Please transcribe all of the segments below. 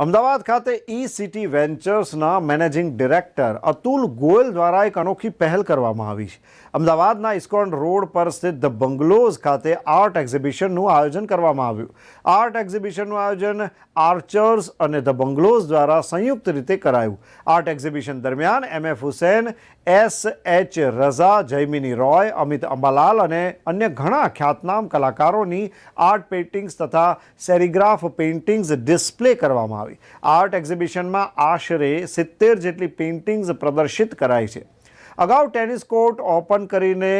અમદાવાદ ખાતે ઈ-સિટી વેન્ચર્સના managing director Atul Goyal દ્વારા એક અનોખી પહેલ કરવામાં આવી છે. અમદાવાદના ઇસ્કોન રોડ પર સ્થિત ધ બંગલોઝ ખાતે આર્ટ એક્ઝિબિશનનું આયોજન કરવામાં આવ્યું. આર્ટ એક્ઝિબિશનનું આયોજન આર્ચર્સ અને ધ બંગલોઝ દ્વારા સંયુક્ત રીતે કરાયું. આર્ટ એક્ઝિબિશન દરમિયાન એમ.એફ. હુસૈન, એસ.એચ. રઝા, જયમિની રોય, અમિત અંબાલાલ અને અન્ય ઘણા ખ્યાતનામ કલાકારોની આર્ટ પેઇન્ટિંગ્સ તથા સેરીગ્રાફ પેઇન્ટિંગ્સ ડિસ્પ્લે કરવામાં આવી. આર્ટ એક્ઝિબિશનમાં આશરે 70 જેટલી પેઇન્ટિંગ્સ પ્રદર્શિત કરાઈ છે. અગાઉ ટેનિસ કોર્ટ ઓપન કરીને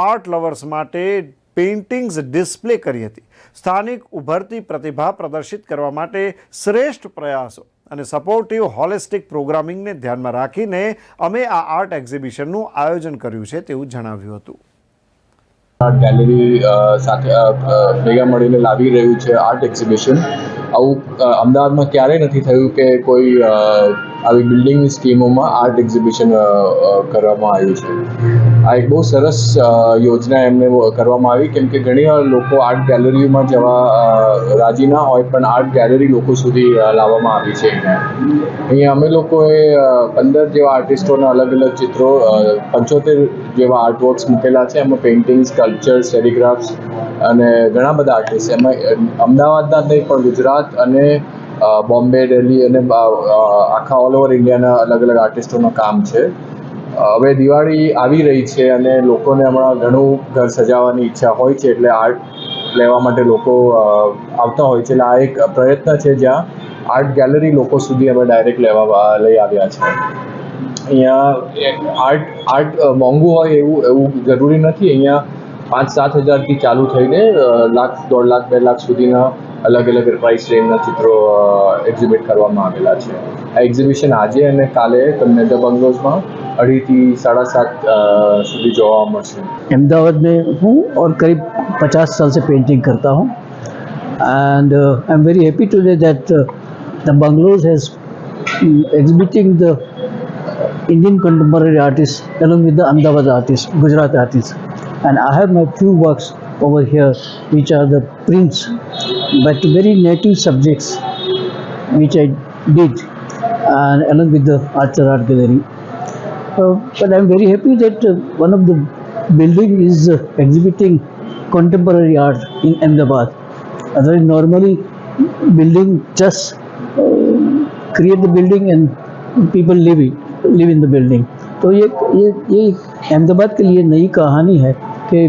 આર્ટ લવર્સ માટે પેઇન્ટિંગ્સ ડિસ્પ્લે કરી હતી. સ્થાનિક ઉભરતી પ્રતિભા પ્રદર્શિત કરવા માટે શ્રેષ્ઠ પ્રયાસો અને સપોર્ટિવ હોલિસ્ટિક પ્રોગ્રામિંગને ધ્યાનમાં રાખીને અમે આ આર્ટ એક્ઝિબિશનનું આયોજન કર્યું છે તેવું જણાવ્યું હતું. આર્ટ ગેલેરી સાથે ભેગા મળીને લાવી રહ્યું છે આર્ટ એક્ઝિબિશન. આવું અમદાવાદમાં ક્યારેય નથી થયું કે કોઈ આવી બિલ્ડિંગની સ્કીમોમાં આર્ટ એક્ઝિબિશન કરવામાં આવ્યું છે. આ એક બહુ સરસ યોજના એમને કરવામાં આવી, કેમ કે ઘણીવાર લોકો આર્ટ ગેલેરીમાં જવા રાજી ના હોય, પણ આર્ટ ગેલેરી લોકો સુધી લાવવામાં આવી છે. અહીંયા અમે લોકોએ 15 જેવા આર્ટિસ્ટોના અલગ અલગ ચિત્રો, 75 જેવા આર્ટવર્ક્સ મૂકેલા છે. એમાં પેઇન્ટિંગ, સ્કલ્પચર, સેરીગ્રાફ્સ અને ઘણા બધા આર્ટિસ્ટ એમાં અમદાવાદના નહીં પણ ગુજરાત અને બોમ્બે, દિલ્હી અને આખા ઓલ ઓવર ઇન્ડિયાના અલગ અલગ આર્ટિસ્ટોનું કામ છે. હવે દિવાળી આવી રહી છે અને લોકોને હમણાં ઘણું ઘર સજાવવાની ઈચ્છા હોય છે, એટલે આર્ટ લેવા માટે લોકો આવતા હોય છે. એટલે આ એક પ્રયત્ન છે જ્યાં આર્ટ ગેલેરી લોકો સુધી અમે ડાયરેક્ટ લઈ આવ્યા છે. અહીંયા આર્ટ મોંઘું હોય એવું જરૂરી નથી. અહીંયા 5-7 હજારથી ચાલુ થઈને લાખ, 1.5 લાખ, 2 લાખ સુધીના અલગ અલગ પ્રાઇસ રેન્જના ચિત્રો એક્ઝિબિટ કરવામાં આવેલા છે. આ એક્ઝિબિશન આજે અને કાલે તમને ધ બંગલોઝમાં 2.5 થી 7.5 સુધી જોવા મળશે. अहमदाबाद में हूँ और करीब 50 साल से पेंटिंग करता हूँ and I'm very happy today that the Bungalows has exhibiting the Indian contemporary artists along with the Ahmedabad artists, Gujarat artists, and I have my few works over here which are the prints but very native subjects which I did and along with the Archer Art Gallery. But I'm very happy that one of the building is exhibiting contemporary art in Ahmedabad. Otherwise, normally building just create the building and people live in the building. तो ये अहमदाबाद के लिए नई कहानी है कि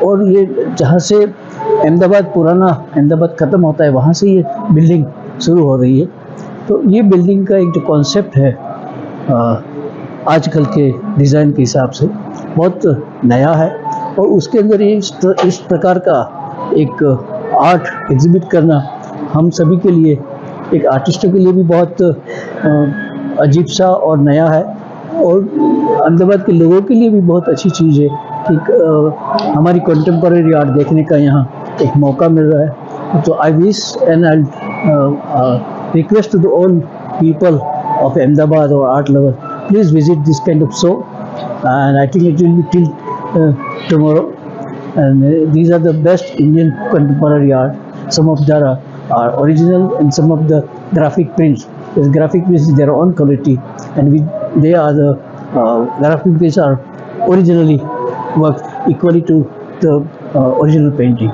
और ये जहाँ से अहमदाबाद पुराना अहमदाबाद ख़त्म होता है वहाँ से ये बिल्डिंग शुरू हो रही है. तो ये बिल्डिंग का एक जो कॉन्सेप्ट है आजकल के डिज़ाइन के हिसाब से बहुत नया है और उसके अंदर ये इस प्रकार का एक आर्ट एग्जिबिट करना हम सभी के लिए, एक आर्टिस्टों के लिए भी बहुत अजीब सा और नया है और अहमदाबाद के लोगों के लिए भी बहुत अच्छी चीज़ है कि हमारी कंटेम्पररी आर्ट देखने का यहाँ एक मौका मिल रहा है. तो I wish and I request to the all people of Ahmedabad or art lover, please visit this kind of show and I think it will be till tomorrow and these are the best Indian contemporary art. Some of them are original and some of the graphic prints. This graphic prints is their own quality and they are the graphic prints are originally worked equally to the original painting.